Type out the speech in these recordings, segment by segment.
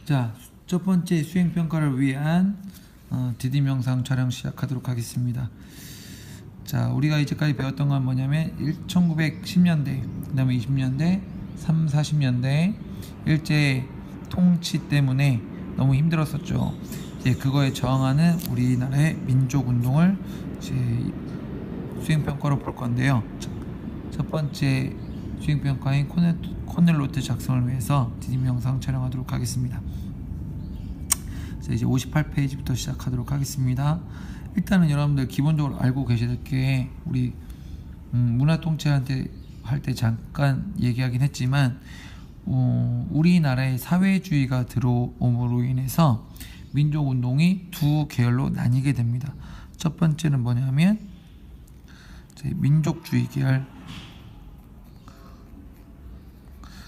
자, 첫 번째 수행평가를 위한 디딤 영상 촬영 시작하도록 하겠습니다. 자, 우리가 이제까지 배웠던 건 뭐냐면 1910년대, 그 다음에 20년대, 3, 40년대 일제 통치 때문에 너무 힘들었었죠. 이제 그거에 저항하는 우리나라의 민족운동을 이제 수행평가로 볼 건데요. 첫 번째 수행평가인 코넬노트 작성을 위해서 디딤 영상 촬영하도록 하겠습니다. 자, 이제 58페이지부터 시작하도록 하겠습니다. 일단은 여러분들 기본적으로 알고 계셔야 될 게 우리 문화통치한테 할 때 잠깐 얘기하긴 했지만 우리나라에 사회주의가 들어옴으로 인해서 민족운동이 두 계열로 나뉘게 됩니다. 첫 번째는 뭐냐면 민족주의 계열,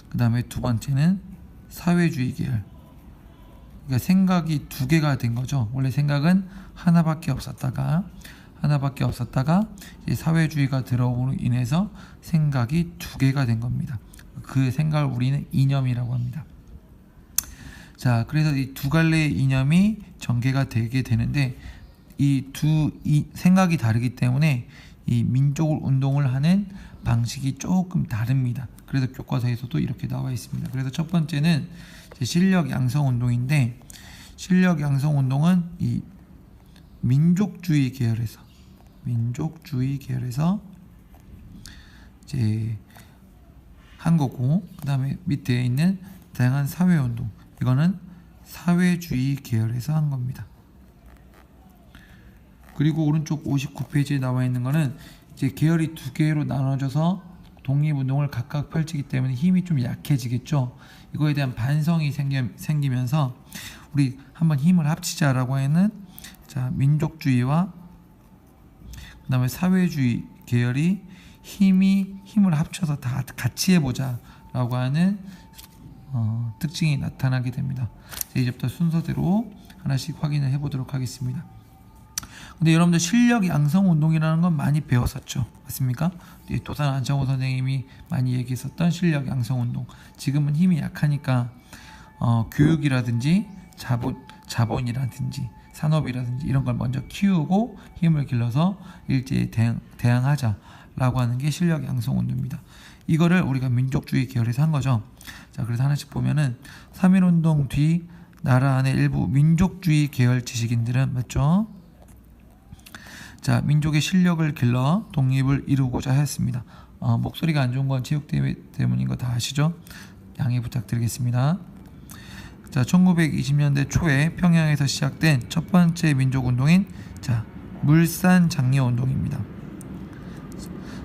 그 다음에 두 번째는 사회주의 계열. 그러니까 생각이 두 개가 된 거죠. 원래 생각은 하나밖에 없었다가 이제 사회주의가 들어옴으로 인해서 생각이 두 개가 된 겁니다. 그 생각을 우리는 이념이라고 합니다. 자, 그래서 이 두 갈래의 이념이 전개가 되게 되는데 이 생각이 다르기 때문에 이 민족 운동을 하는 방식이 조금 다릅니다. 그래서 교과서에서도 이렇게 나와 있습니다. 그래서 첫 번째는 실력 양성 운동인데, 실력 양성 운동은 이 민족주의 계열에서 이제 한 거고, 그 다음에 밑에 있는 다양한 사회 운동, 이거는 사회주의 계열에서 한 겁니다. 그리고 오른쪽 59페이지에 나와 있는 거는 이제 계열이 두 개로 나눠져서 독립운동을 각각 펼치기 때문에 힘이 좀 약해지겠죠. 이거에 대한 반성이 생기면서 우리 한번 힘을 합치자라고 하는 민족주의와 그 다음에 사회주의 계열이 힘을 합쳐서 다 같이 해보자 라고 하는 특징이 나타나게 됩니다. 이제부터 순서대로 하나씩 확인을 해보도록 하겠습니다. 근데 여러분들 실력 양성 운동이라는 건 많이 배웠었죠, 맞습니까? 도산 안창호 선생님이 많이 얘기했었던 실력 양성 운동. 지금은 힘이 약하니까 교육이라든지 자본이라든지 산업이라든지 이런 걸 먼저 키우고 힘을 길러서 일제에 대항하자라고 하는 게 실력 양성 운동입니다. 이거를 우리가 민족주의 계열에서 한 거죠. 자, 그래서 하나씩 보면은 3.1운동 뒤 나라 안의 일부 민족주의 계열 지식인들은 맞죠? 자, 민족의 실력을 길러 독립을 이루고자 하였습니다. 목소리가 안 좋은 건 체육대회 때문인 거 다 아시죠? 양해 부탁드리겠습니다. 자, 1920년대 초에 평양에서 시작된 첫 번째 민족운동인 물산 장려 운동입니다.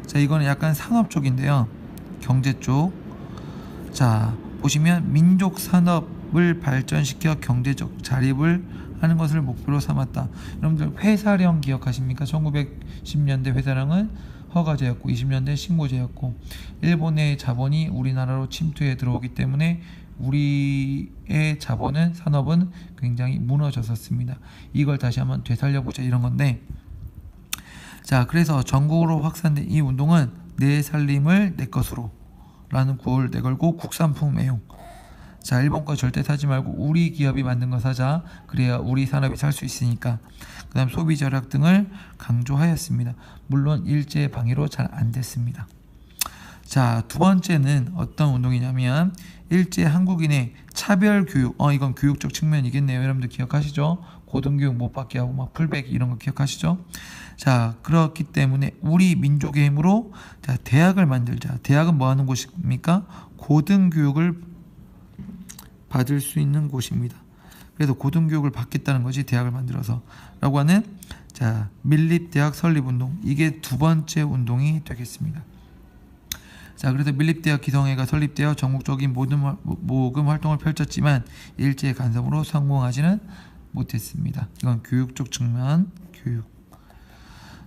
자, 이거는 약간 산업 쪽인데요, 경제 쪽. 자, 보시면 민족 산업을 발전시켜 경제적 자립을 하는 것을 목표로 삼았다. 여러분들 회사령 기억하십니까? 1910년대 회사령은 허가제였고 20년대 신고제였고, 일본의 자본이 우리나라로 침투해 들어오기 때문에 우리의 자본은, 산업은 굉장히 무너졌었습니다. 이걸 다시 한번 되살려보자 이런 건데, 자, 그래서 전국으로 확산된 이 운동은 내 살림을 내 것으로 라는 구호를 내걸고 국산품 애용. 자, 일본 거 절대 사지 말고 우리 기업이 만든 거 사자. 그래야 우리 산업이 살 수 있으니까. 그 다음 소비 절약 등을 강조하였습니다. 물론 일제 방해로 잘 안 됐습니다. 자, 두 번째는 어떤 운동이냐면 일제 한국인의 차별 교육. 이건 교육적 측면이겠네요. 여러분들 기억하시죠? 고등교육 못 받게 하고 막 풀백 이런 거 기억하시죠? 자, 그렇기 때문에 우리 민족의 힘으로 대학을 만들자. 대학은 뭐 하는 곳입니까? 고등교육을 받을 수 있는 곳입니다. 그래서 고등교육을 받겠다는 것이 대학을 만들어서 라고 하는 밀립대학 설립운동, 이게 두 번째 운동이 되겠습니다. 자, 그래서 밀립대학 기성회가 설립되어 전국적인 모금 활동을 펼쳤지만 일제의 간섭으로 성공하지는 못했습니다. 이건 교육적 측면, 교육.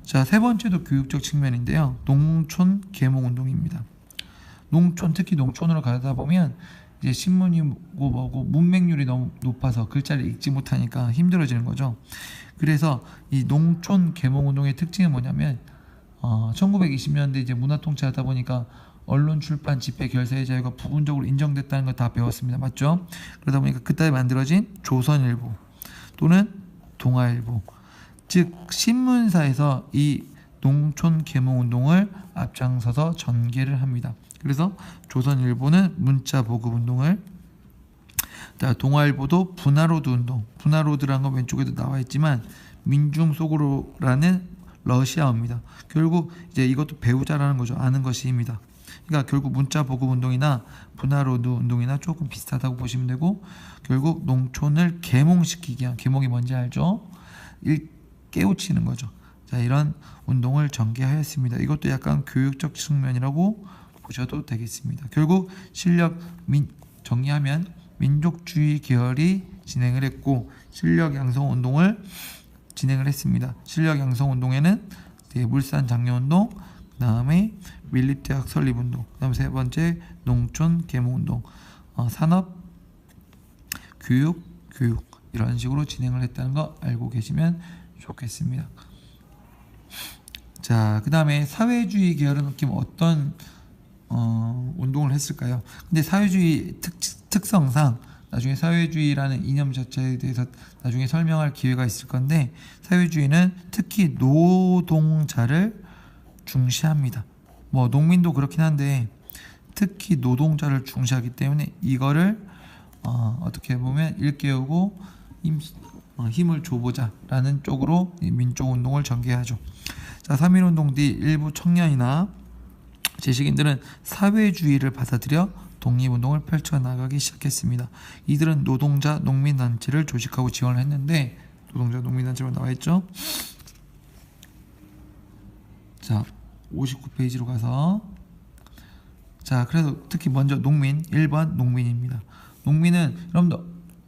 자, 세 번째도 교육적 측면인데요, 농촌 계몽운동입니다. 농촌, 특히 농촌으로 가다 보면 이제 신문이 뭐고 문맹률이 너무 높아서 글자를 읽지 못하니까 힘들어지는 거죠. 그래서 이 농촌 계몽운동의 특징은 뭐냐면 1920년대 이제 문화 통치하다 보니까 언론, 출판, 집회, 결사의 자유가 부분적으로 인정됐다는 걸 다 배웠습니다. 맞죠? 그러다 보니까 그때 만들어진 조선일보 또는 동아일보, 즉 신문사에서 이 농촌 계몽운동을 앞장서서 전개를 합니다. 그래서 조선일보는 문자 보급 운동을, 동아일보도 분화로드 운동, 분화로드라는 건 왼쪽에도 나와 있지만 민중 속으로라는 러시아어입니다. 결국 이제 이것도 배우자라는 거죠. 아는 것이입니다. 그러니까 결국 문자 보급 운동이나 분화로드 운동이나 조금 비슷하다고 보시면 되고, 결국 농촌을 계몽시키기 위한, 계몽이 뭔지 알죠? 깨우치는 거죠. 자, 이런 운동을 전개하였습니다. 이것도 약간 교육적 측면이라고 보셔도 되겠습니다. 결국 정리하면 민족주의 계열이 진행을 했고 실력 양성 운동을 진행을 했습니다. 실력 양성 운동에는 물산 장려운동, 그 다음에 밀립대학 설립운동, 그 다음 세 번째 농촌 계몽운동, 산업, 교육 이런 식으로 진행을 했다는 거 알고 계시면 좋겠습니다. 자, 그 다음에 사회주의 계열은 어떤 운동을 했을까요? 근데 사회주의 특성상 나중에 사회주의라는 이념 자체에 대해서 나중에 설명할 기회가 있을 건데, 사회주의는 특히 노동자를 중시합니다. 뭐 농민도 그렇긴 한데 특히 노동자를 중시하기 때문에 이거를 어떻게 보면 일깨우고 힘을 줘보자라는 쪽으로 민족운동을 전개하죠. 자, 3.1운동 뒤 일부 청년이나 지식인들은 사회주의를 받아들여 독립운동을 펼쳐나가기 시작했습니다. 이들은 노동자 농민단체를 조직하고 지원을 했는데, 노동자 농민단체로 나와있죠. 자, 59페이지로 가서, 자, 그래서 특히 먼저 농민, 1번 농민입니다. 농민은 여러분들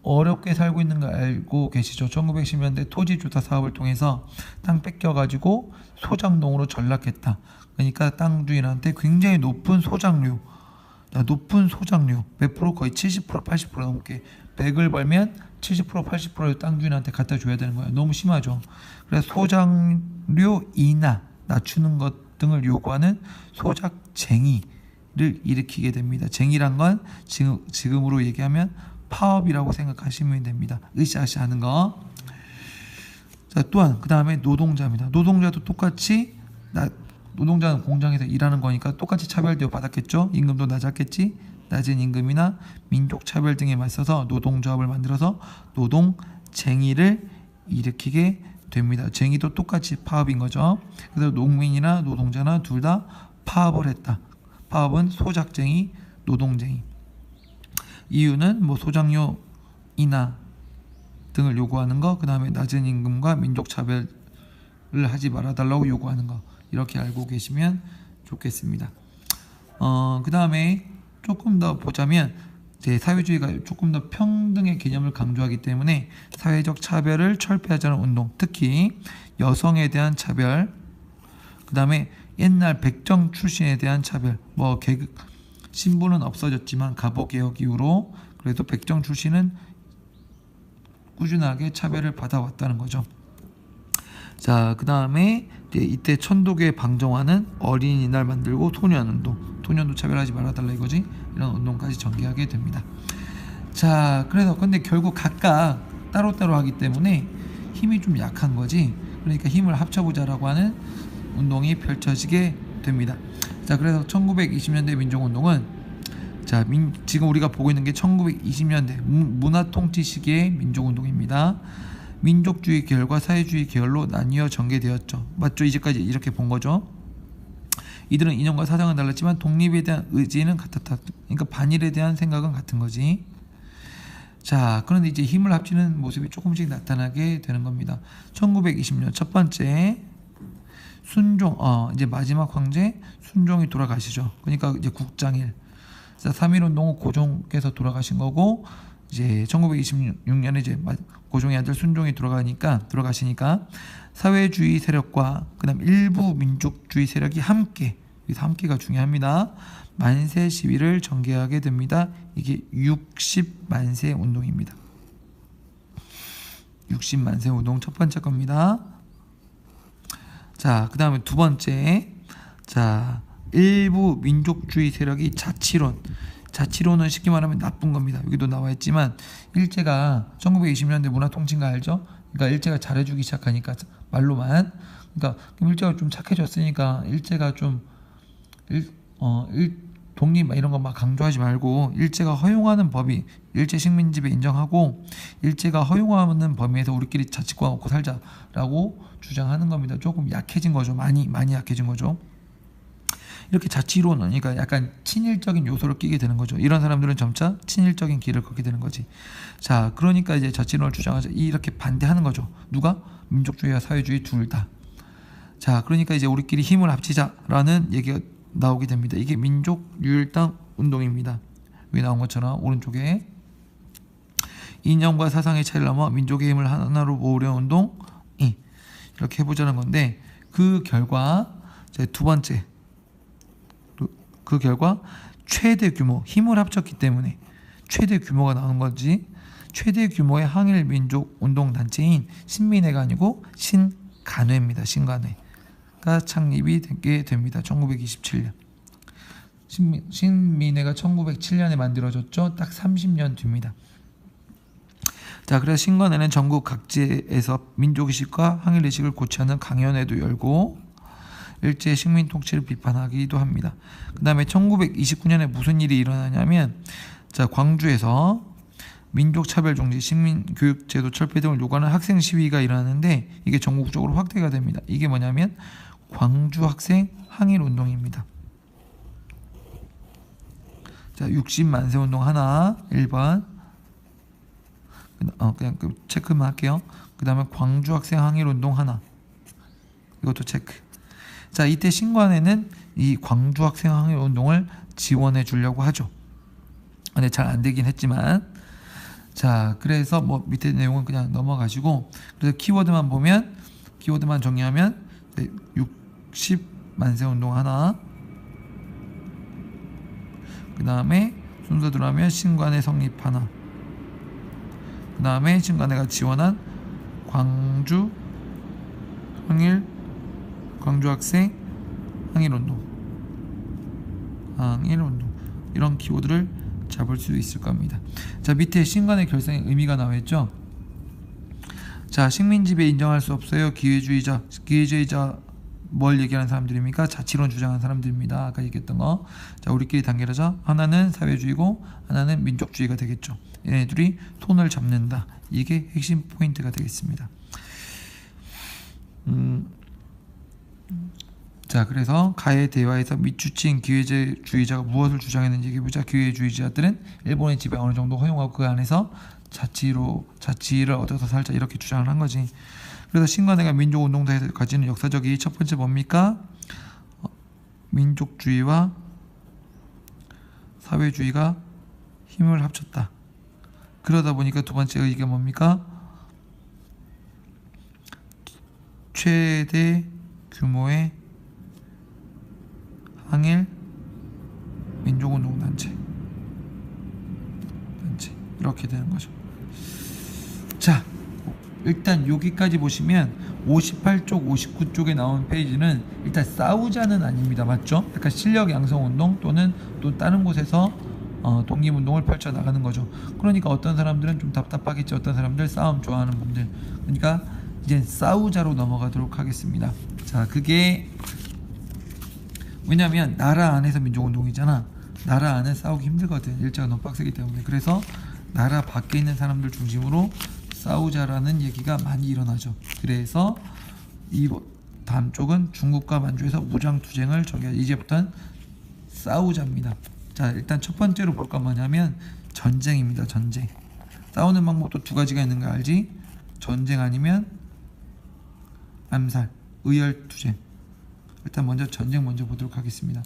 어렵게 살고 있는 거 알고 계시죠? 1910년대 토지조사 사업을 통해서 땅 뺏겨가지고 소작농으로 전락했다. 그러니까 땅 주인한테 굉장히 높은 소작료 몇 프로? 거의 70% 80% 넘게 100을 벌면 70% 80%를 땅 주인한테 갖다 줘야 되는 거예요. 너무 심하죠. 그래서 소작료 인하 낮추는 것 등을 요구하는 소작쟁의를 일으키게 됩니다. 쟁의란 건 지금으로 얘기하면 파업이라고 생각하시면 됩니다. 으쌰으쌰 하는 거. 자, 또한 그 다음에 노동자입니다. 노동자도 똑같이 노동자는 공장에서 일하는 거니까 똑같이 차별대우 받았겠죠. 임금도 낮았겠지. 낮은 임금이나 민족 차별 등에 맞서서 노동조합을 만들어서 노동쟁의를 일으키게 됩니다. 쟁의도 똑같이 파업인 거죠. 그래서 농민이나 노동자나 둘 다 파업을 했다. 파업은 소작쟁의, 노동쟁의. 이유는 뭐 소작료 인하 등을 요구하는 거, 그 다음에 낮은 임금과 민족 차별을 하지 말아달라고 요구하는 거, 이렇게 알고 계시면 좋겠습니다. 그 다음에 조금 더 보자면 이제 사회주의가 조금 더 평등의 개념을 강조하기 때문에 사회적 차별을 철폐하자는 운동, 특히 여성에 대한 차별, 그 다음에 옛날 백정 출신에 대한 차별, 뭐 신분은 없어졌지만 갑오개혁 이후로 그래도 백정 출신은 꾸준하게 차별을 받아왔다는 거죠. 자, 그 다음에 이때 천도교의 방정환은 어린이날 만들고 소년운동, 소년도 차별하지 말아달라 이거지. 이런 운동까지 전개하게 됩니다. 자, 그래서 근데 결국 각각 따로따로 하기 때문에 힘이 좀 약한 거지. 그러니까 힘을 합쳐보자라고 하는 운동이 펼쳐지게 됩니다. 자, 그래서 1920년대 민족운동은, 자, 지금 우리가 보고 있는 게 1920년대 문화통치 시기의 민족운동입니다. 민족주의 계열과 사회주의 계열로 나뉘어 전개되었죠. 맞죠? 이제까지 이렇게 본 거죠. 이들은 이념과 사상은 달랐지만 독립에 대한 의지는 같았다. 그러니까 반일에 대한 생각은 같은 거지. 자, 그런데 이제 힘을 합치는 모습이 조금씩 나타나게 되는 겁니다. 1920년 첫 번째 순종, 이제 마지막 황제 순종이 돌아가시죠. 그러니까 이제 국장일. 자, 3.1운동은 고종께서 돌아가신 거고, 이제 1926년에 이제 고종의 아들 순종이 돌아가시니까 사회주의 세력과 그다음 일부 민족주의 세력이 함께, 여기서 함께가 중요합니다. 만세 시위를 전개하게 됩니다. 이게 60만세 운동입니다. 60만세 운동 첫 번째 겁니다. 자, 그 다음에 두 번째, 자, 일부 민족주의 세력이 자치론은 쉽게 말하면 나쁜 겁니다. 여기도 나와 있지만 일제가 1920년대 문화통치인가 알죠? 그러니까 일제가 잘해주기 시작하니까 말로만, 그러니까 일제가 좀 착해졌으니까 일제가 좀 독립 이런 거 막 강조하지 말고 일제가 허용하는 법이 일제 식민지배 인정하고 일제가 허용하는 범위에서 우리끼리 자치권 얻고 살자라고 주장하는 겁니다. 조금 약해진 거죠. 많이 약해진 거죠. 이렇게 자치론은 그러니까 약간 친일적인 요소를 끼게 되는 거죠. 이런 사람들은 점차 친일적인 길을 걷게 되는 거지. 자, 그러니까 이제 자치론을 주장하자 이렇게 반대하는 거죠. 누가? 민족주의와 사회주의 둘 다. 자, 그러니까 이제 우리끼리 힘을 합치자라는 얘기가 나오게 됩니다. 이게 민족유일당 운동입니다. 여기 나온 것처럼 오른쪽에 이념과 사상의 차이를 넘어 민족의 힘을 하나로 모으려는 운동이 이렇게 해보자는 건데, 그 결과 두 번째, 그 결과 최대 규모, 힘을 합쳤기 때문에 최대 규모가 나오는 거지. 최대 규모의 항일 민족 운동 단체인 신민회가 아니고 신간회입니다. 신간회가 창립이 되게 됩니다. 1927년. 신민회가 1907년에 만들어졌죠. 딱 30년 뒤입니다. 자, 그래서 신간회는 전국 각지에서 민족의식과 항일의식을 고취하는 강연회도 열고 일제 식민 통치를 비판하기도 합니다. 그 다음에 1929년에 무슨 일이 일어나냐면, 자, 광주에서 민족차별 종지, 식민교육제도 철폐 등을 요구하는 학생 시위가 일어나는데 이게 전국적으로 확대가 됩니다. 이게 뭐냐면 광주 학생 항일운동입니다. 자, 60만세 운동 하나, 1번. 그냥 체크만 할게요. 그 다음에 광주 학생 항일운동 하나, 이것도 체크. 자, 이때 신관에는 이 광주 학생 항일운동을 지원해 주려고 하죠. 근데 잘 안 되긴 했지만, 자, 그래서 뭐 밑에 내용은 그냥 넘어가시고, 그래서 키워드만 보면, 키워드만 정리하면 60만세 운동 하나, 그 다음에 순서대로 하면 신관회 성립 하나, 그 다음에 신관회가 지원한 광주 학생 항일운동 이런 키워드를 잡을 수 있을 겁니다. 자, 밑에 신관의 결성의 의미가 나와 있죠. 자, 식민지배 인정할 수 없어요. 기회주의자 뭘 얘기하는 사람들입니까? 자치론 주장하는 사람들입니다. 아까 얘기했던 거. 자, 우리끼리 단결하자. 하나는 사회주의고 하나는 민족주의가 되겠죠. 얘네들이 손을 잡는다. 이게 핵심 포인트가 되겠습니다. 자, 그래서 가해 대화에서 밑주친 기회주의자가 무엇을 주장했는지 얘기해보자. 기회주의자들은 일본의 지배 어느 정도 허용하고 그 안에서 자치를 얻어서 살자 이렇게 주장을 한 거지. 그래서 신관회가 민족운동사에서 가지는 역사적이 첫 번째 뭡니까? 민족주의와 사회주의가 힘을 합쳤다. 그러다 보니까 두 번째 의의가 뭡니까? 최대 규모의 항일 민족운동단체 이렇게 되는 거죠. 자, 일단 여기까지 보시면 58쪽 59쪽에 나온 페이지는 일단 싸우자는 아닙니다. 맞죠? 약간 실력 양성 운동 또는 또 다른 곳에서 독립운동을 펼쳐나가는 거죠. 그러니까 어떤 사람들은 좀 답답하겠죠. 어떤 사람들 싸움 좋아하는 분들. 그러니까 이제 싸우자로 넘어가도록 하겠습니다. 자, 그게 왜냐하면 나라 안에서 민족운동이잖아. 나라 안에 싸우기 힘들거든. 일자가 너무 빡세기 때문에. 그래서 나라 밖에 있는 사람들 중심으로 싸우자라는 얘기가 많이 일어나죠. 그래서 이 다음 쪽은 중국과 만주에서 무장투쟁을 전개하자. 이제부터는 싸우자입니다. 자, 일단 첫 번째로 볼 건 뭐냐면 전쟁입니다. 전쟁. 싸우는 방법도 두 가지가 있는 거 알지? 전쟁 아니면 암살, 의열투쟁. 일단 먼저 전쟁 먼저 보도록 하겠습니다.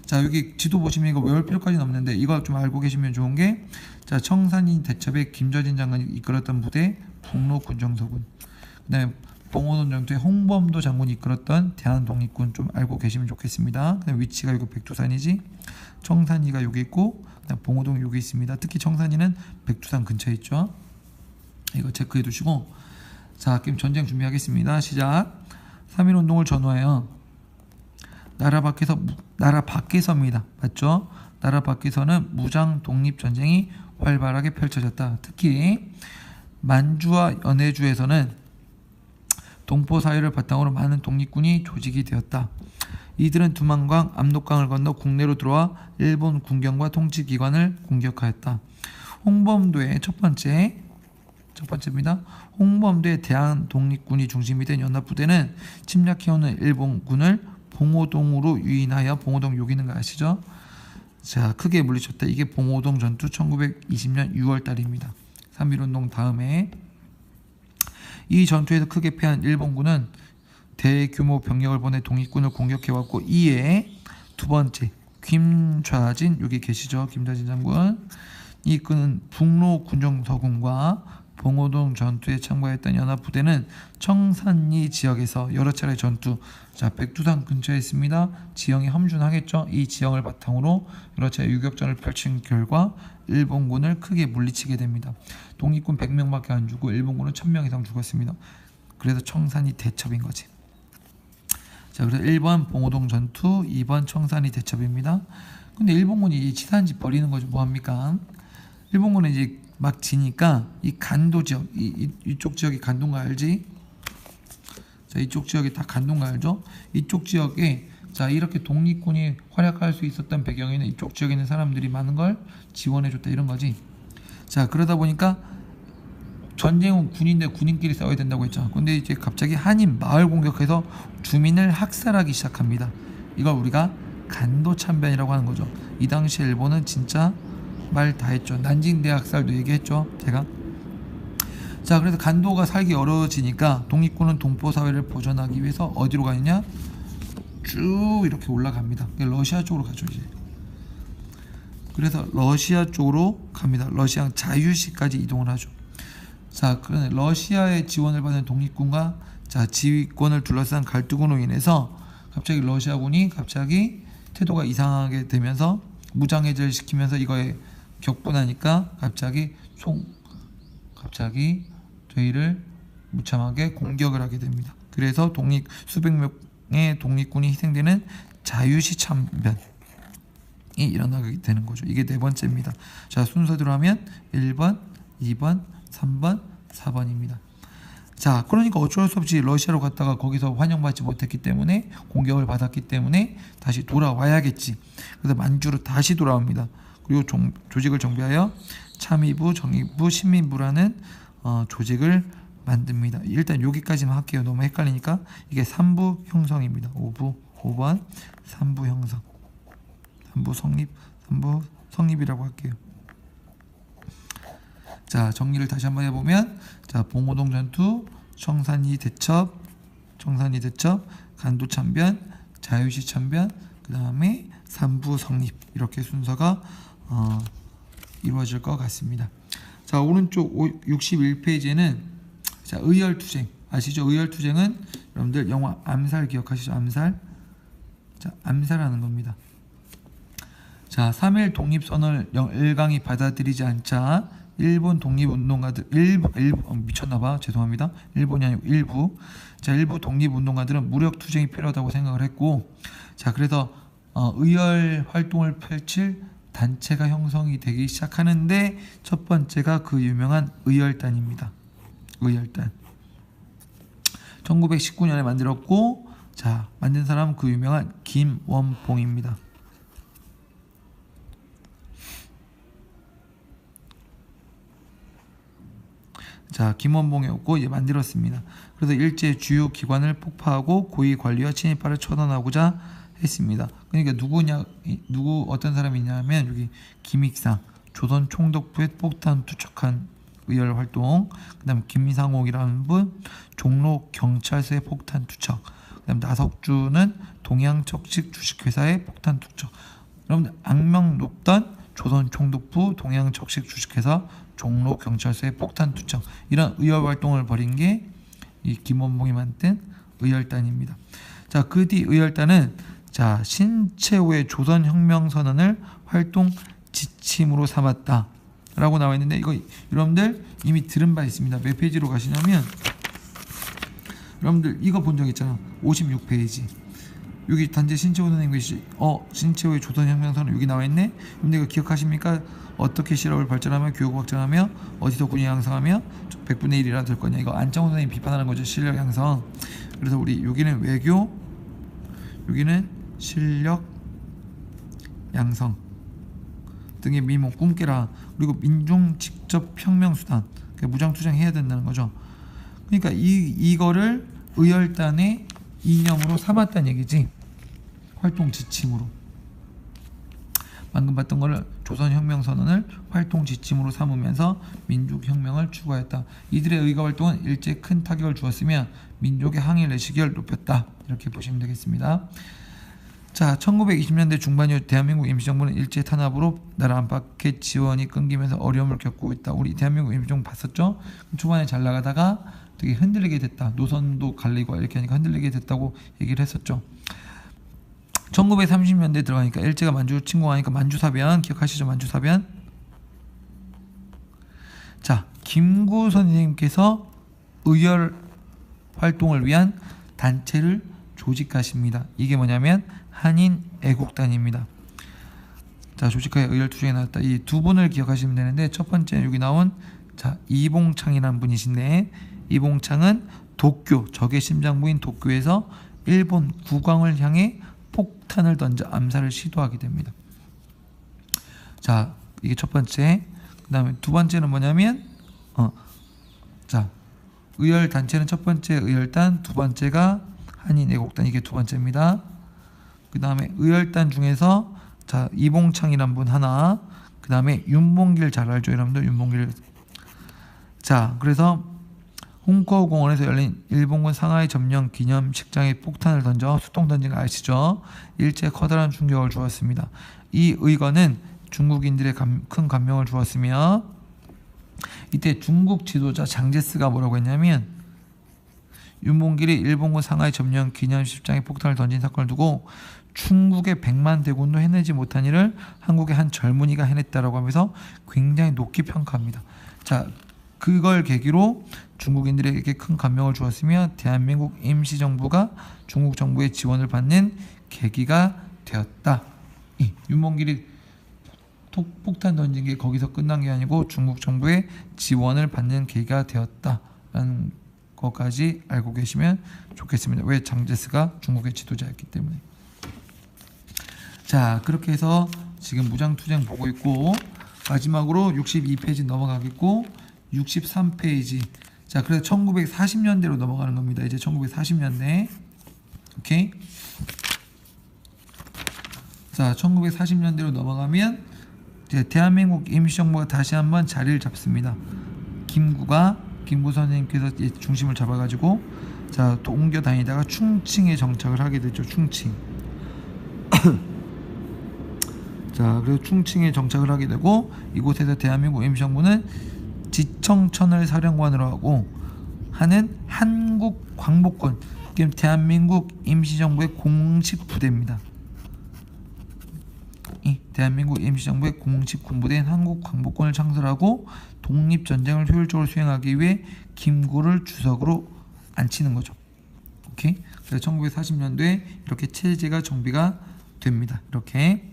자, 여기 지도 보시면 이거 외울 필요까지는 없는데 이거 좀 알고 계시면 좋은 게, 자, 청산리 대첩에 김저진 장관이 이끌었던 부대 북로군정서군, 그 다음에 봉오동 전투에 홍범도 장군이 이끌었던 대한독립군 좀 알고 계시면 좋겠습니다. 그 다음에 위치가 이거 백두산이지, 청산리가 여기 있고 그다음 봉오동 여기 있습니다. 특히 청산리는 백두산 근처에 있죠. 이거 체크해 두시고, 자, 그럼 전쟁 준비하겠습니다. 시작. 3.1운동을 전후하여 나라 밖에서입니다. 맞죠? 나라 밖에서는 무장 독립 전쟁이 활발하게 펼쳐졌다. 특히 만주와 연해주에서는 동포 사회를 바탕으로 많은 독립군이 조직이 되었다. 이들은 두만강, 압록강을 건너 국내로 들어와 일본 군경과 통치기관을 공격하였다. 홍범도의 첫 번째입니다. 홍범도의 대한 독립군이 중심이 된 연합부대는 침략해오는 일본군을 봉오동으로 유인하여 봉오동 여기 있는 거 아시죠? 자, 크게 물리쳤다. 이게 봉오동 전투 1920년 6월 달입니다. 3.1운동 다음에 이 전투에서 크게 패한 일본군은 대규모 병력을 보내 독립군을 공격해왔고, 이에 두 번째 김좌진, 여기 계시죠? 김좌진 장군. 이끄는 북로 군정서군과 봉오동 전투에 참가했던 연합부대는 청산리 지역에서 여러 차례 전투, 자, 백두산 근처에 있습니다. 지형이 험준하겠죠. 이 지형을 바탕으로 여러 차례 유격전을 펼친 결과 일본군을 크게 물리치게 됩니다. 독립군 100명밖에 안 죽고 일본군은 1000명 이상 죽었습니다. 그래서 청산리 대첩인 거지. 자, 그래서 1번 봉오동 전투, 2번 청산리 대첩입니다. 근데 일본군이 이 치사한 짓 벌이는 거죠. 뭐합니까? 일본군은 이제 막 지니까 이 간도 지역, 이쪽 지역이 간도인가 알지? 자, 이쪽 지역이 다 간도인가 알죠? 이쪽 지역에, 자, 이렇게 독립군이 활약할 수 있었던 배경에는 이쪽 지역에 있는 사람들이 많은 걸 지원해줬다, 이런 거지. 자, 그러다 보니까 전쟁은 군인데 군인끼리 싸워야 된다고 했잖아. 근데 이제 갑자기 한인 마을 공격해서 주민을 학살하기 시작합니다. 이걸 우리가 간도 참변이라고 하는 거죠. 이 당시 일본은 진짜 말 다 했죠. 난징대 학살도 얘기했죠, 제가. 자, 그래서 간도가 살기 어려워지니까 독립군은 동포 사회를 보존하기 위해서 어디로 가느냐? 쭉 이렇게 올라갑니다. 러시아 쪽으로 가죠, 이제. 그래서 러시아 쪽으로 갑니다. 러시아 자유시까지 이동을 하죠. 자, 그런데 러시아의 지원을 받은 독립군과, 자, 지휘권을 둘러싼 갈등으로 인해서 갑자기 러시아군이 갑자기 태도가 이상하게 되면서 무장해제를 시키면서 이거에 격분하니까 갑자기 저희를 무참하게 공격을 하게 됩니다. 그래서 수백 명의 독립군이 희생되는 자유시 참변이 일어나게 되는 거죠. 이게 네 번째입니다. 자, 순서대로 하면 1번, 2번, 3번, 4번입니다. 자, 그러니까 어쩔 수 없이 러시아로 갔다가 거기서 환영받지 못했기 때문에, 공격을 받았기 때문에 다시 돌아와야겠지. 그래서 만주로 다시 돌아옵니다. 그리고 조직을 정비하여 참의부, 정의부, 신민부라는 조직을 만듭니다. 일단 여기까지만 할게요. 너무 헷갈리니까. 이게 3부 형성입니다. 5번 3부 형성, 3부 성립이라고 할게요. 자, 정리를 다시 한번 해보면, 자, 봉오동 전투, 청산리 대첩, 간도 참변, 자유시 참변, 그 다음에 3부 성립, 이렇게 순서가 이루어질 것 같습니다. 자, 오른쪽 61페이지에는 자, 의열투쟁 아시죠? 의열투쟁은 여러분들 영화 암살 기억하시죠? 암살. 자, 암살하는 겁니다. 자, 3.1 독립선언을 일강이 받아들이지 않자 일본 독립운동가들 미쳤나봐, 죄송합니다. 일본이 아니고 일부 독립운동가들은 무력투쟁이 필요하다고 생각을 했고, 자, 그래서 의열 활동을 펼칠 단체가 형성이 되기 시작하는데, 첫 번째가 그 유명한 의열단입니다. 의열단 1919년에 만들었고, 자, 만든 사람은 그 유명한 김원봉입니다. 자, 김원봉이었고 이제 만들었습니다. 그래서 일제 주요 기관을 폭파하고 고위 관리와 친일파를 처단하고자 했습니다. 그러니까 어떤 사람이 있냐면, 여기 김익상, 조선 총독부의 폭탄 투척한 의열 활동, 그다음 김상옥이라는 분, 종로 경찰서의 폭탄 투척, 그다음 나석주는 동양 척식 주식회사의 폭탄 투척. 여러분들 악명 높던 조선 총독부, 동양 척식 주식회사, 종로 경찰서의 폭탄 투척, 이런 의열 활동을 벌인 게 이 김원봉이 만든 의열단입니다. 자, 그 뒤 의열단은, 자, 신채호의 조선혁명선언을 활동 지침으로 삼았다라고 나와 있는데, 이거 여러분들 이미 들은 바 있습니다. 몇 페이지로 가시냐면, 여러분들 이거 본 적 있잖아. 56페이지. 여기 단체 신채호 선생님 계시. 신채호의 조선혁명선은 여기 나와 있네. 그럼 내가 기억하십니까? 어떻게 실업을 발전하며 교육을 확장하며 어디서 군이 양성하며 100분의 1이라 될 거냐. 이거 안창호 선생님 비판하는 거죠. 실력 양성. 그래서 우리 여기는 외교, 여기는 실력 양성 등의 미목 꿈깨라. 그리고 민중 직접 혁명 수단, 그러니까 무장투쟁 해야 된다는 거죠. 그러니까 이거를 의열단의 이념으로 삼았다는 얘기지. 활동 지침으로. 방금 봤던 거를 조선혁명선언을 활동 지침으로 삼으면서 민족혁명을 추구하였다. 이들의 의거 활동은 일제 큰 타격을 주었으며 민족의 항일 내시기를 높였다. 이렇게 보시면 되겠습니다. 자, 1920년대 중반 이후 대한민국 임시정부는 일제 탄압으로 나라 안팎의 지원이 끊기면서 어려움을 겪고 있다. 우리 대한민국 임시정부 봤었죠? 초반에 잘 나가다가 되게 흔들리게 됐다. 노선도 갈리고 이렇게 하니까 흔들리게 됐다고 얘기를 했었죠. 1930년대 들어가니까 일제가 만주를 침공하니까 만주사변 기억하시죠? 만주사변. 자, 김구 선생님께서 의열 활동을 위한 단체를 조직하십니다. 이게 뭐냐면 한인 애국단입니다. 자, 조직하에 의열투쟁에 나왔다. 이 두 분을 기억하시면 되는데, 첫 번째 여기 나온 자 이봉창이라는 분이신데, 이봉창은 도쿄, 적의 심장부인 도쿄에서 일본 국왕을 향해 폭탄을 던져 암살을 시도하게 됩니다. 자, 이게 첫 번째. 그 다음에 두 번째는 뭐냐면 자, 의열 단체는 첫 번째 의열단, 두 번째가 한인 애국단. 이게 두 번째입니다. 그 다음에 의열단 중에서 자 이봉창이란 분 하나, 그 다음에 윤봉길 잘 알죠 여러분들? 윤봉길. 자, 그래서 홍커우 공원에서 열린 일본군 상하이 점령 기념식장에 폭탄을 던져 수통 던진 거 아시죠? 일제에 커다란 충격을 주었습니다. 이 의거는 중국인들의 큰 감명을 주었으며, 이때 중국 지도자 장제스가 뭐라고 했냐면, 윤봉길이 일본군 상하이 점령 기념식장에 폭탄을 던진 사건을 두고 중국의 100만 대군도 해내지 못한 일을 한국의 한 젊은이가 해냈다라고 하면서 굉장히 높게 평가합니다. 자, 그걸 계기로 중국인들에게 큰 감명을 주었으며 대한민국 임시정부가 중국 정부의 지원을 받는 계기가 되었다. 윤봉길이 폭탄 던진 게 거기서 끝난 게 아니고 중국 정부의 지원을 받는 계기가 되었다라는 것까지 알고 계시면 좋겠습니다. 왜? 장제스가 중국의 지도자였기 때문에. 자, 그렇게 해서 지금 무장투쟁 보고 있고, 마지막으로 62페이지 넘어가겠고 63페이지. 자, 그래서 1940년대로 넘어가는 겁니다. 이제 1940년대. 오케이. 자, 1940년대로 넘어가면 이제 대한민국 임시정부가 다시 한번 자리를 잡습니다. 김구 선생님께서 중심을 잡아가지고 자 또 옮겨 다니다가 충칭에 정착을 하게 되죠. 충칭. 자, 그래서 충칭에 정착을 하게 되고, 이곳에서 대한민국 임시정부는 지청천을 사령관으로 하고 하는 한국 광복군, 대한민국 임시정부의 공식 부대입니다. 대한민국 임시정부의 공식 군부대인 한국 광복군을 창설하고 독립전쟁을 효율적으로 수행하기 위해 김구를 주석으로 앉히는 거죠. 오케이? 그래서 1940년도에 이렇게 체제가 정비가 됩니다. 이렇게.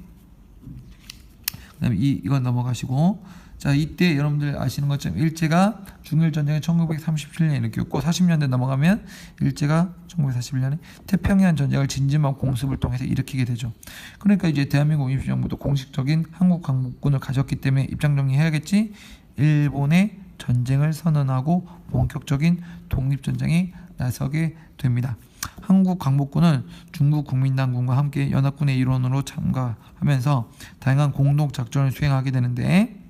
그다음에 이건 넘어가시고, 자, 이때 여러분들 아시는 것처럼 일제가 중일전쟁이 1937년에 일으켰고 40년대 넘어가면 일제가 1941년에 태평양 전쟁을 진지막 공습을 통해서 일으키게 되죠. 그러니까 이제 대한민국 임시정부도 공식적인 한국 광복군을 가졌기 때문에 입장 정리해야겠지. 일본의 전쟁을 선언하고 본격적인 독립전쟁에 나서게 됩니다. 한국 광복군은 중국 국민당군과 함께 연합군의 일원으로 참가하면서 다양한 공동 작전을 수행하게 되는데,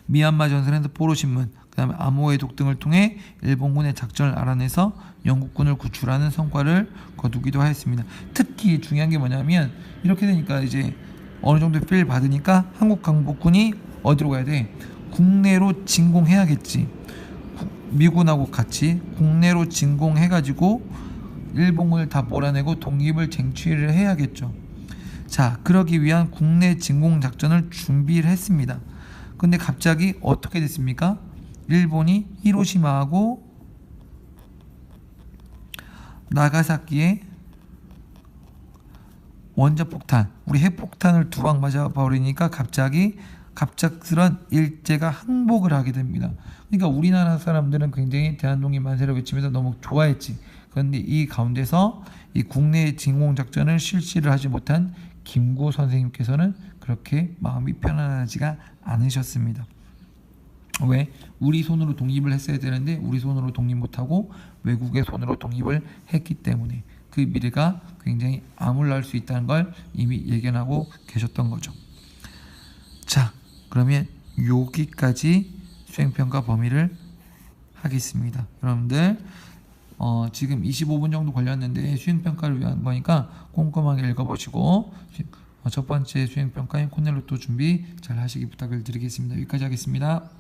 미얀마 전선에서 포로신문, 그 다음에 암호해독 등을 통해 일본군의 작전을 알아내서 영국군을 구출하는 성과를 거두기도 하였습니다. 특히 중요한 게 뭐냐면, 이렇게 되니까 이제 어느 정도 필 받으니까 한국 광복군이 어디로 가야 돼? 국내로 진공해야겠지. 미군하고 같이 국내로 진공해가지고 일본군을 다 몰아내고 독립을 쟁취를 해야겠죠. 자, 그러기 위한 국내 진공 작전을 준비를 했습니다. 근데 갑자기 어떻게 됐습니까? 일본이 히로시마하고 나가사키에 원자폭탄, 우리 핵폭탄을 두 방 맞아버리니까 갑작스런 일제가 항복을 하게 됩니다. 그러니까 우리나라 사람들은 굉장히 대한독립 만세를 외치면서 너무 좋아했지. 그런데 이 가운데서 이 국내 진공작전을 실시를 하지 못한 김구 선생님께서는 그렇게 마음이 편안하지가 않으셨습니다. 왜? 우리 손으로 독립을 했어야 되는데 우리 손으로 독립 못하고 외국의 손으로 독립을 했기 때문에 그 미래가 굉장히 암울할 수 있다는 걸 이미 예견하고 계셨던 거죠. 자, 그러면 여기까지 수행평가 범위를 하겠습니다. 여러분들 지금 25분 정도 걸렸는데 수행평가를 위한 거니까 꼼꼼하게 읽어보시고 첫 번째 수행평가인 코넬로또 준비 잘 하시기 부탁을 드리겠습니다. 여기까지 하겠습니다.